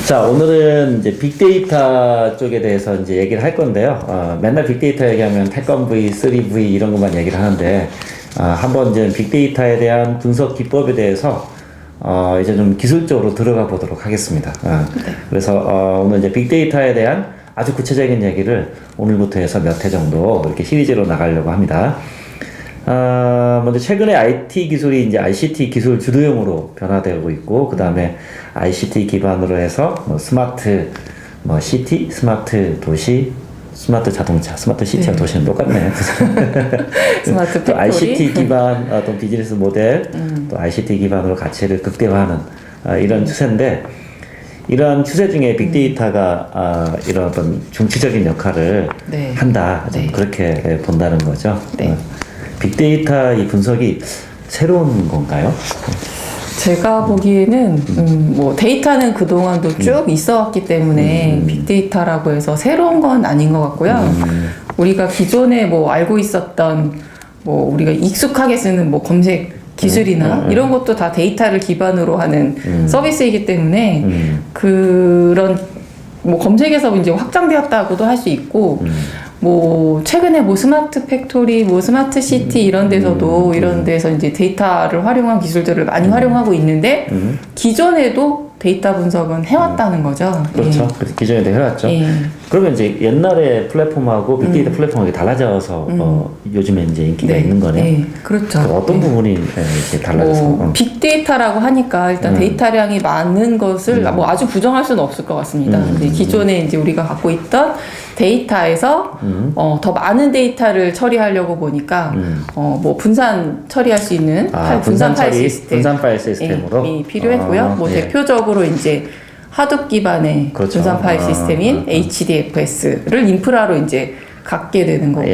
자, 오늘은 이제 빅데이터 쪽에 대해서 이제 얘기를 할 건데요. 맨날 빅데이터 얘기하면 태권V, 3V 이런 것만 얘기를 하는데, 한번 이제 빅데이터에 대한 분석 기법에 대해서 이제 좀 기술적으로 들어가 보도록 하겠습니다. 그래서 오늘 이제 빅데이터에 대한 아주 구체적인 얘기를 오늘부터 해서 몇 회 정도 이렇게 시리즈로 나가려고 합니다. 먼저 최근에 IT 기술이 이제 ICT 기술 주도형으로 변화되고 있고, 그 다음에 ICT 기반으로 해서 스마트 시티, 스마트 도시, 스마트 자동차, 스마트 시티와 도시는 똑같네. 스마트 팩토리. 또 ICT 기반 어떤 비즈니스 모델, 또 ICT 기반으로 가치를 극대화하는 이런 추세인데, 이러한 추세 중에 빅데이터가 이런 어떤 중추적인 역할을 한다. 좀 그렇게 본다는 거죠. 빅데이터 이 분석이 새로운 건가요? 제가 보기에는 뭐 데이터는 그동안도 쭉 있어 왔기 때문에 빅데이터라고 해서 새로운 건 아닌 것 같고요. 우리가 기존에 뭐 알고 있었던 뭐 우리가 익숙하게 쓰는 뭐 검색 기술이나 이런 것도 다 데이터를 기반으로 하는 서비스이기 때문에 그런 뭐 검색에서 이제 확장되었다고도 할 수 있고, 뭐 최근에 뭐 스마트 팩토리, 뭐 스마트 시티 이런 데서도 이런 데서 이제 데이터를 활용한 기술들을 많이 활용하고 있는데, 기존에도 데이터 분석은 해왔다는 거죠. 그렇죠. 그래서 기존에도 해왔죠. 그러면 이제 옛날에 플랫폼하고 빅데이터 플랫폼하고 달라져서 요즘에 이제 인기가 있는 거네요. 그렇죠. 어떤 부분이 이렇게 달라져서? 빅데이터라고 하니까 일단 데이터량이 많은 것을 뭐 아주 부정할 수는 없을 것 같습니다. 근데 기존에 이제 우리가 갖고 있던 데이터에서 더 많은 데이터를 처리하려고 보니까 뭐 분산 처리할 수 있는 분산 파일 시스템, 분산 파일 시스템으로 필요했고요. 뭐 대표적으로 이제 하둡 기반의 분산 파일 시스템인 HDFS를 인프라로 이제 갖게 되는 거고,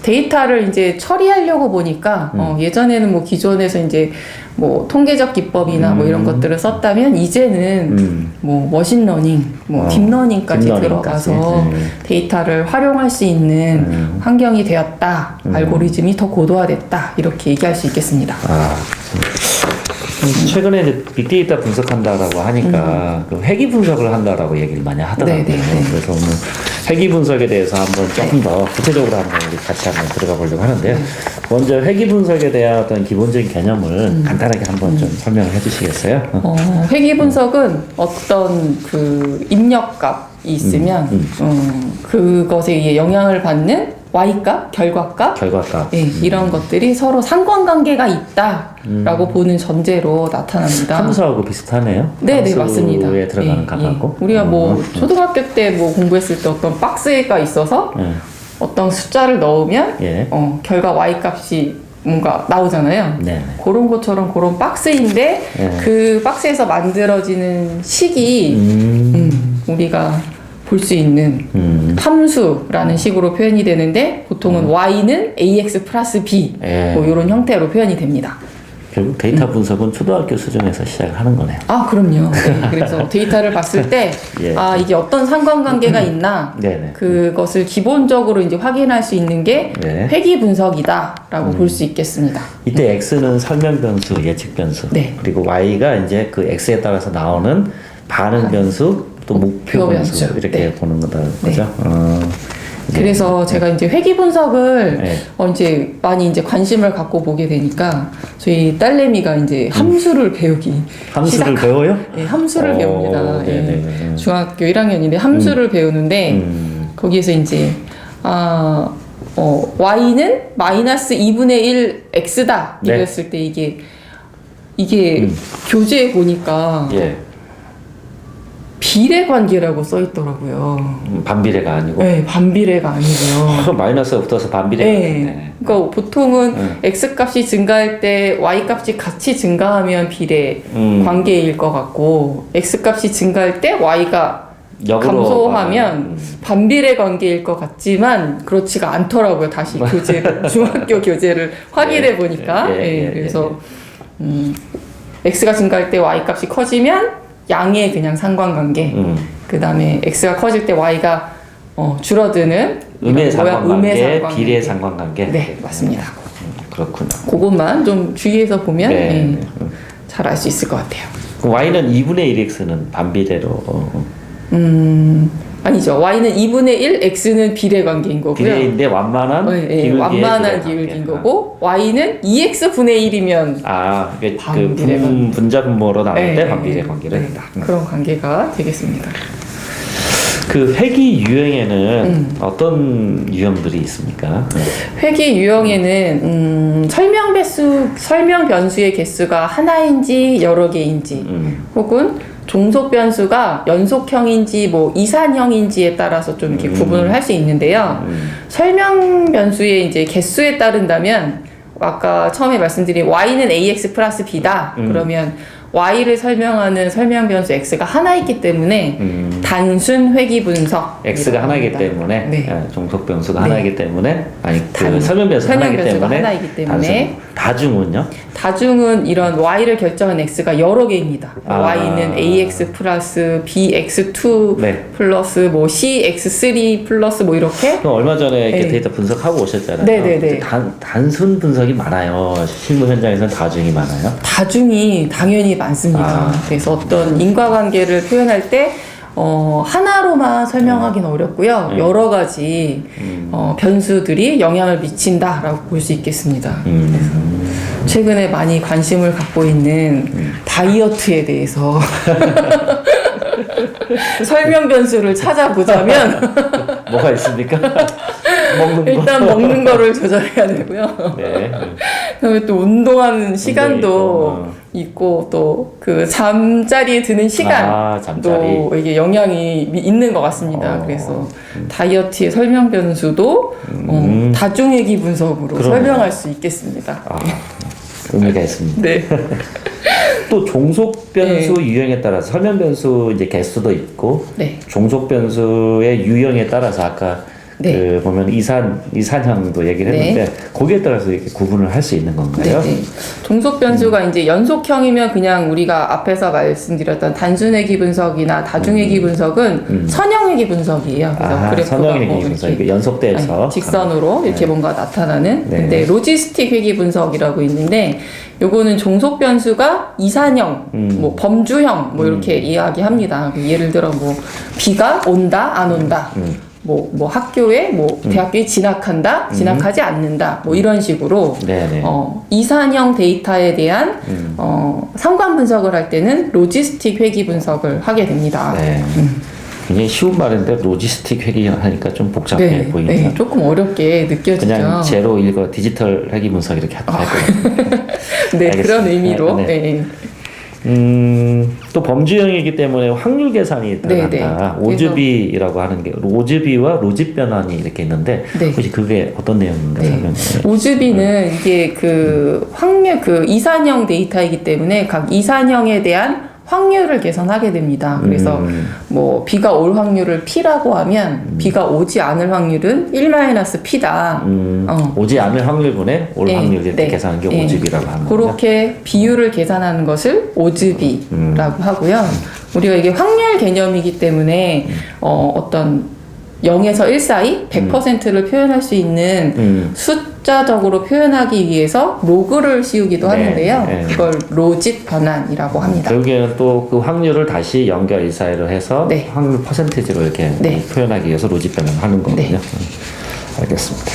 데이터를 이제 처리하려고 보니까 예전에는 뭐 기존에서 이제 뭐 통계적 기법이나 뭐 이런 것들을 썼다면, 이제는 뭐 머신러닝, 뭐 딥러닝까지 들어가서 데이터를 활용할 수 있는 환경이 되었다, 알고리즘이 더 고도화됐다, 이렇게 얘기할 수 있겠습니다. 최근에 이제 빅데이터 분석한다라고 하니까 그 회귀 분석을 한다라고 얘기를 많이 하더라고요. 그래서 오늘 회귀 분석에 대해서 한번 조금 더 구체적으로 한번 우리 같이 한번 들어가 보려고 하는데요. 먼저 회귀 분석에 대한 어떤 기본적인 개념을 간단하게 한번 좀 설명을 해주시겠어요? 회귀 분석은 어떤 그 입력값이 있으면 그것에 의해 영향을 받는 Y값, 결과값, 이런 것들이 서로 상관관계가 있다라고 보는 전제로 나타납니다. 함수하고 비슷하네요. 네, 맞습니다. 함수에 들어가는 값하고. 우리가 뭐 초등학교 때 뭐 공부했을 때 어떤 박스가 있어서 어떤 숫자를 넣으면 결과 Y값이 뭔가 나오잖아요. 그런 것처럼 그런 박스인데 그 박스에서 만들어지는 식이 우리가 볼 수 있는 함수라는 식으로 표현이 되는데, 보통은 y는 ax 플러스 b 뭐 이런 형태로 표현이 됩니다. 결국 데이터 분석은 초등학교 수준에서 시작을 하는 거네요. 그럼요. 그래서 데이터를 봤을 때 이게 어떤 상관관계가 있나 그것을 기본적으로 이제 확인할 수 있는 게 회귀 분석이다라고 볼 수 있겠습니다. 이때 x는 설명 변수, 예측 변수, 그리고 y가 이제 그 x에 따라서 나오는 반응 변수, 또 목표 변수 이렇게 보는 거다, 그죠? 그래서 제가 이제 회귀 분석을 이제 많이 이제 관심을 갖고 보게 되니까, 저희 딸내미가 이제 함수를 배우기 배워요? 네, 함수를 배웁니다. 중학교 1학년인데 함수를 배우는데, 거기에서 이제 y는 마이너스 2분의 1 x다 이랬을 때 이게 교재에 보니까 비례 관계라고 써 있더라고요. 반비례가 아니고? 네, 반비례가 아니고요. 마이너스가 붙어서 반비례가 그러니까 보통은 x 값이 증가할 때 y 값이 같이 증가하면 비례 관계일 것 같고, x 값이 증가할 때 y가 감소하면 반비례 관계일 것 같지만 그렇지가 않더라고요. 다시 중학교 교재를 확인해 보니까. 그래서 x가 증가할 때 y 값이 커지면 양의 그냥 상관관계, 그 다음에 x가 커질 때 y가 줄어드는 음의 상관관계, 비례 상관관계. 네, 맞습니다. 그렇군요. 그것만 좀 주의해서 보면 잘 알 수 있을 것 같아요. 그럼 y는 2분의 1x는 반비례로 아니죠. y는 2분의 1, x는 비례 관계인 거고요. 비례인데 완만한 기울기의 완만한 비례 기울기인 관계. 거고 y는 2x 분의 1이면 아, 그 반비례 분자 분모로 나눌 때 반비례 관계를 했다. 그런 관계가 되겠습니다. 그 회귀 유형에는 어떤 유형들이 있습니까? 회귀 유형에는 설명 변수의 개수가 하나인지 여러 개인지 혹은 종속 변수가 연속형인지 뭐 이산형인지에 따라서 좀 이렇게 구분을 할 수 있는데요. 설명 변수의 이제 개수에 따른다면 아까 처음에 말씀드린 y는 ax 플러스 b다. 그러면 y를 설명하는 설명 변수 x가 하나 있기 때문에 단순 회귀 분석 x가 하나이기 때문에 네. 종속 변수가 네. 하나이기 때문에 아니 그 설명 변수가 하나이기 때문에 다중은요? 다중은 이런 y를 결정한 x가 여러 개입니다. y는 ax 플러스 bx2 네. 플러스 뭐 cx3 플러스 뭐 이렇게 그럼 얼마 전에 이렇게 네. 데이터 분석하고 오셨잖아요. 네네네. 단순 분석이 많아요. 실무 현장에서는 다중이 많아요. 다중이 당연히 많습니다. 그래서 어떤 인과관계를 표현할 때 하나로만 설명하기는 어렵고요. 여러 가지 변수들이 영향을 미친다라고 볼 수 있겠습니다. 그래서 최근에 많이 관심을 갖고 있는 다이어트에 대해서 설명 변수를 찾아보자면 뭐가 있습니까? 먹는 거. 일단 먹는 거를 조절해야 되고요. 네. 그다음에 또 운동하는 시간도 있고 또 그 잠자리에 드는 시간도 잠자리. 이게 영향이 있는 것 같습니다. 그래서 다이어트의 설명 변수도 다중회귀 분석으로 그러네요. 설명할 수 있겠습니다. 의미가 있습니다. 네. 또 종속 변수 유형에 따라서 설명 변수 이제 개수도 있고 네. 종속 변수의 유형에 따라서 아까 네. 그 보면 이산형도 얘기를 했는데 거기에 따라서 이렇게 구분을 할 수 있는 건가요? 네. 종속 변수가 이제 연속형이면 그냥 우리가 앞에서 말씀드렸던 단순회귀 분석이나 다중회귀 분석은 선형회귀 분석이에요. 그래서 그래프가 선형회귀 뭐 분석, 이렇게 이게 연속돼서 직선으로 이렇게 뭔가 나타나는. 네. 근데 로지스틱 회귀 분석이라고 있는데 요거는 종속 변수가 이산형, 뭐 범주형 뭐 이렇게 이야기합니다. 예를 들어 뭐 비가 온다, 안 온다. 뭐 학교에 뭐 대학교에 진학한다, 진학하지 않는다, 뭐 이런 식으로 네네. 이산형 데이터에 대한 상관 분석을 할 때는 로지스틱 회귀 분석을 하게 됩니다. 네. 굉장히 쉬운 말인데 로지스틱 회귀 하니까 좀 복잡해 보이네요. 네, 조금 어렵게 느껴지죠. 그냥 제로 일거 디지털 회귀 분석 이렇게 할 거예요. 네, 알겠습니다. 그런 의미로. 네. 네. 또 범주형이기 때문에 확률 계산이 들어간다. 네. 오즈비라고 하는 게 오즈비와 로짓 변환이 이렇게 있는데 네. 혹시 그게 어떤 내용인가 설명해 주세요. 오즈비는 이게 그 확률 그 이산형 데이터이기 때문에 각 이산형에 대한 확률을 계산하게 됩니다. 그래서 뭐 비가 올 확률을 P라고 하면 비가 오지 않을 확률은 1-P다. 오지 않을 확률분의 올 확률 이렇게 계산하는 게 오즈비라고 하는 거죠. 그렇게 비율을 계산하는 것을 오즈비라고 하고요. 우리가 이게 확률 개념이기 때문에 어떤 0에서 1 사이 100%를 표현할 수 있는 숫자적으로 표현하기 위해서 로그를 씌우기도 하는데요. 그걸 로짓 변환이라고 합니다. 결국에는 또 그 확률을 다시 연결 일사회로 해서 확률 퍼센테이지로 이렇게 표현하기 위해서 로짓 변환을 하는 거군요. 알겠습니다.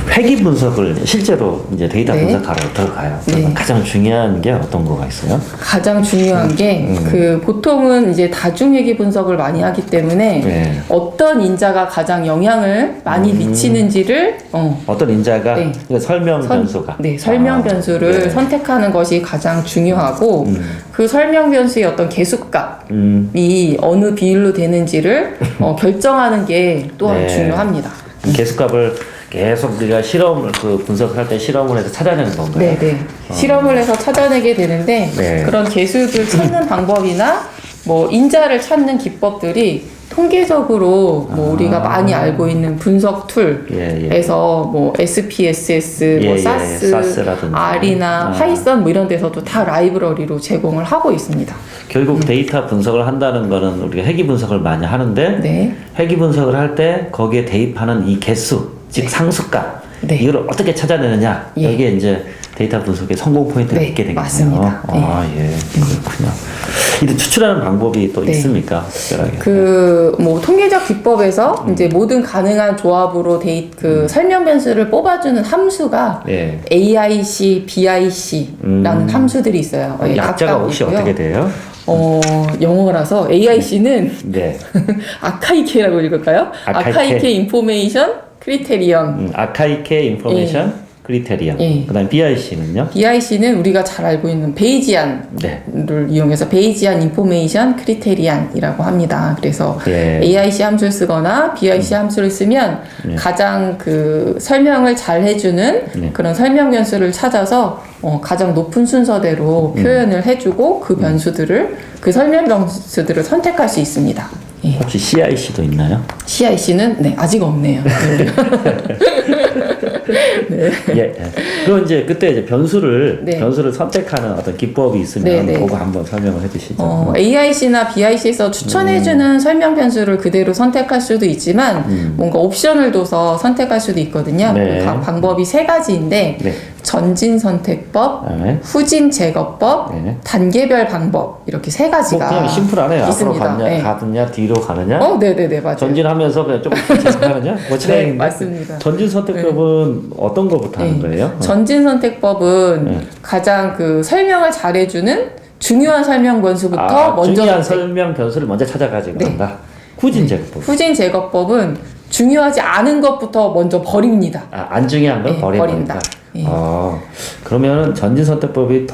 회귀 분석을 실제로 이제 데이터 분석하러 들어가요. 그러면 가장 중요한 게 어떤 거가 있어요? 가장 중요한 게 그 보통은 이제 다중회귀 분석을 많이 하기 때문에 어떤 인자가 가장 영향을 많이 미치는지를 어떤 인자가 그러니까 설명 변수가 설명 변수를 선택하는 것이 가장 중요하고 그 설명 변수의 어떤 개수값이 어느 비율로 되는지를 결정하는 게 또한 중요합니다. 개수값을 계속 우리가 실험을 그 분석할 때 실험을 해서 찾아내는 건가요? 네. 실험을 해서 찾아내게 되는데 그런 개수들 찾는 방법이나 뭐 인자를 찾는 기법들이 통계적으로 뭐 우리가 많이 알고 있는 분석 툴에서 뭐 SPSS, 뭐 SAS, R이나 파이썬 뭐 이런 데서도 다 라이브러리로 제공을 하고 있습니다. 결국 데이터 분석을 한다는 거는 우리가 회귀 분석을 많이 하는데 회귀 분석을 할 때 거기에 대입하는 이 개수 즉 상수값 이걸 어떻게 찾아내느냐 여기에 이제 데이터 분석의 성공 포인트가 네, 있게 되겠네요. 맞습니다. 아, 예. 그렇군요. 이게 추출하는 방법이 또 네. 있습니까? 특별하게. 뭐 통계적 기법에서 이제 모든 가능한 조합으로 설명 변수를 뽑아주는 함수가 예. AIC, BIC라는 함수들이 있어요. 예, 약자가 각각 혹시 있고요. 어떻게 돼요? 영어라서 AIC는 네. 아카이케라고 읽을까요? 아카이케 인포메이션 크리테리언. 아카이케 인포메이션 크리테리언. 예. 그다음 BIC는요? BIC는 우리가 잘 알고 있는 베이지안을 네. 이용해서 베이지안 인포메이션 크리테리안이라고 합니다. 그래서 예. AIC 함수를 쓰거나 BIC 함수를 쓰면 가장 그 설명을 잘 해주는 그런 설명 변수를 찾아서 가장 높은 순서대로 표현을 해주고 그 변수들을 그 설명 변수들을 선택할 수 있습니다. 예. 혹시 CIC도 있나요? CIC는 네, 아직 없네요. 네. 예. 그럼 이제 그때 이제 변수를 네. 선택하는 어떤 기법이 있으면 네, 네. 그거 한번 설명을 해주시죠. AIC나 BIC에서 추천해주는 설명 변수를 그대로 선택할 수도 있지만 뭔가 옵션을 둬서 선택할 수도 있거든요. 네. 각 방법이 세 가지인데 네. 전진 선택법, 네. 후진 제거법, 네. 단계별 방법 이렇게 세 가지가 그냥 심플하네요. 있습니다. 앞으로 네. 가느냐, 뒤로 가느냐. 네네네 맞아요. 전진하면서 그냥 조금 계속하느냐? 뭐 차이인데. 네, 맞습니다. 전진 선택법은 어떤 거부터 하는 거예요? 전진 선택법은 네. 가장 그 설명을 잘해주는 중요한 설명 변수부터 먼저 중요한 선택. 설명 변수를 먼저 찾아가지고 네. 간다. 후진 제거법. 후진 제거법은 중요하지 않은 것부터 먼저 버립니다. 안 중요한 걸 네, 버립니다. 버린다. 예. 그러면은 전진 선택법이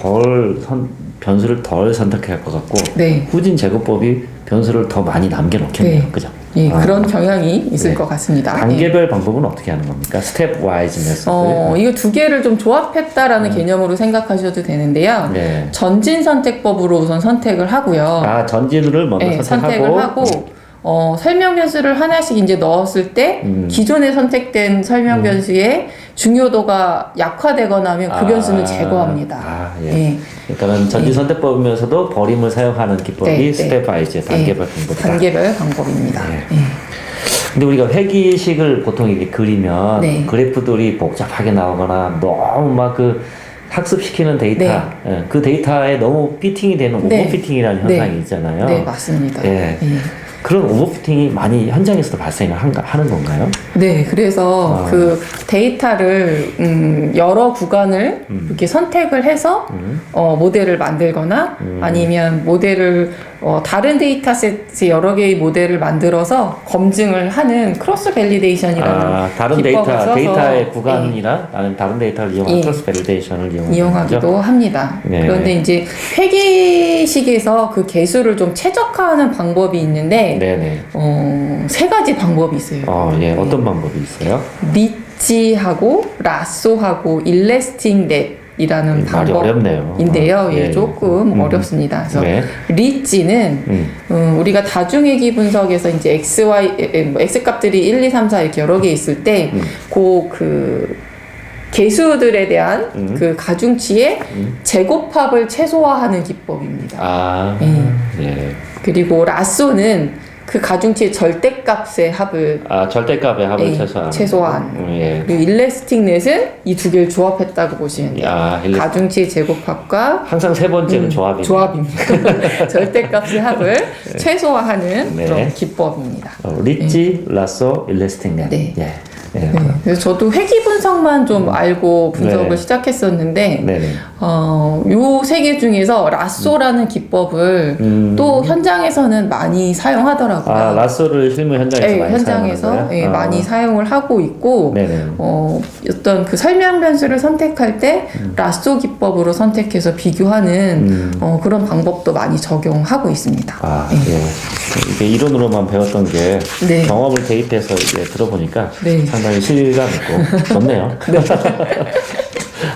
변수를 덜 선택할 것 같고 네. 후진 제거법이 변수를 더 많이 남겨놓겠네요. 네. 그죠? 예, 그런 경향이 있을 네. 것 같습니다. 단계별 방법은 어떻게 하는 겁니까? 스텝 와이즈 메소드. 이거 두 개를 좀 조합했다라는 개념으로 생각하셔도 되는데요. 네. 전진 선택법으로 우선 선택을 하고요. 전진을 먼저 네, 선택을 선택하고 하고 설명 변수를 하나씩 이제 넣었을 때 기존에 선택된 설명 변수의 중요도가 약화되거나 하면 그 변수는 제거합니다. 예. 예. 그러니까 전진 선택법이면서도 버림을 사용하는 기법이 네, 스텝 와이즈 단계별 방법이다. 단계별 방법입니다. 네. 예. 근데 우리가 회기식을 보통 이렇게 그리면 네. 그래프들이 복잡하게 나오거나 너무 막 그 학습시키는 데이터, 네. 그 데이터에 너무 피팅이 되는 네. 오버피팅이라는 네. 현상이 있잖아요. 네, 맞습니다. 예. 예. 그런 오버피팅이 많이 현장에서도 발생을 하는 건가요? 네, 그래서 그 데이터를 여러 구간을 이렇게 선택을 해서 모델을 만들거나 아니면 모델을 다른 데이터셋의 여러 개의 모델을 만들어서 검증을 하는 크로스 밸리데이션이라는 다른 기법을 써서 데이터의 구간이나 아니면 다른 데이터를 이용한 크로스 밸리데이션을 이용하기도 합니다. 네. 그런데 이제 회계식에서 그 개수를 좀 최적화하는 방법이 있는데 네네. 세 가지 방법이 있어요. 예. 어떤 방법이 있어요? 리치하고 라쏘하고 일레스팅 랩이라는 말이 어렵네요. 방법인데요. 예, 조금 어렵습니다. 그래서 네. 리치는 우리가 다중회귀 분석에서 이제 x 값들이 1, 2, 3, 4 이렇게 여러 개 있을 때 그 개수들에 대한 그 가중치의 제곱합을 최소화하는 기법입니다. 예. 그리고 라쏘는 그 가중치의 절대값의 합을 절대값의 합을 최소화한. 예. 그리고 일레스틱 넷은 이 두 개를 조합했다고 보시면 돼요. 가중치의 제곱합과 항상 세 번째는 조합입니다. 절대값의 합을 최소화하는 네. 그런 기법입니다. 리치, 라쏘, 일레스틱 넷. 네. 예. 그래서 저도 회귀 분석만 좀 알고 분석을 네. 시작했었는데 네네. 요 세 개 중에서 라쏘라는 기법을 또 현장에서는 많이 사용하더라고요. 라쏘를 실무 현장에서 많이 현장에서 사용하는 거예요? 많이 사용을 하고 있고 네네. 어떤 그 설명 변수를 선택할 때 라쏘 기법으로 선택해서 비교하는 그런 방법도 많이 적용하고 있습니다. 예. 이게 이론으로만 배웠던 게 네. 경험을 대입해서 이제 들어보니까 네. 상당히 실감 있고 좋네요.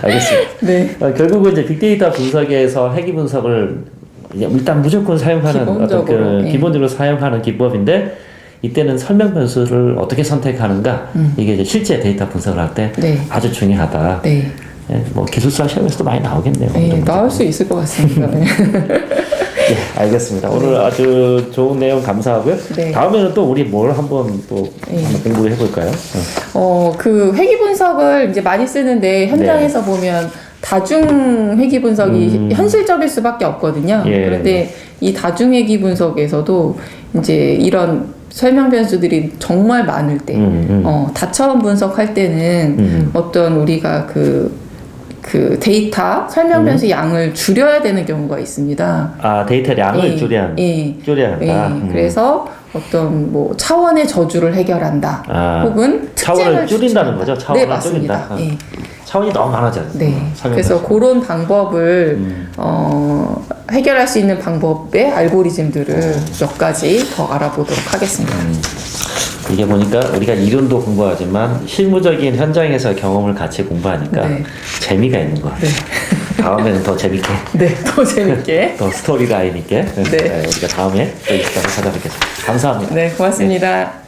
알겠습니다. 네. 결국은 이제 빅데이터 분석에서 회귀 분석을 일단 무조건 사용하는 기본적으로, 기본적으로 사용하는 기법인데 이때는 설명 변수를 어떻게 선택하는가 이게 이제 실제 데이터 분석을 할 때 네. 아주 중요하다. 네. 예, 뭐 기술사 시험에서도 많이 나오겠네요. 네, 나올 수 있을 것 같습니다. 네. 예, 알겠습니다. 오늘 아주 좋은 내용 감사하고요. 네. 다음에는 또 우리 뭘 한번 한번 공부를 해볼까요? 그 회귀 분석을 이제 많이 쓰는데 현장에서 보면 다중 회귀 분석이 현실적일 수밖에 없거든요. 예. 그런데 이 다중 회귀 분석에서도 이제 이런 설명 변수들이 정말 많을 때, 다처음 분석할 때는 어떤 우리가 그 데이터 설명 변수 양을 줄여야 되는 경우가 있습니다. 아, 데이터 량을 예, 줄여야 한다. 예, 그래서 어떤 뭐 차원의 저주를 해결한다. 아, 혹은 차원을 특징을 줄인다는 추출한다. 거죠? 차원을 네, 맞습니다. 줄인다. 예. 차원이 너무 많아져요. 네. 그래서 그런 방법을 해결할 수 있는 방법의 알고리즘들을 몇 가지 더 알아보도록 하겠습니다. 이게 보니까 우리가 이론도 공부하지만 실무적인 현장에서 경험을 같이 공부하니까 네. 재미가 있는 것 같아요. 다음에는 더 재밌게, 네, 더 재밌게. 더 스토리라인 있게 우리가 다음에 또 이 시간을 찾아뵙겠습니다. 감사합니다. 네, 고맙습니다.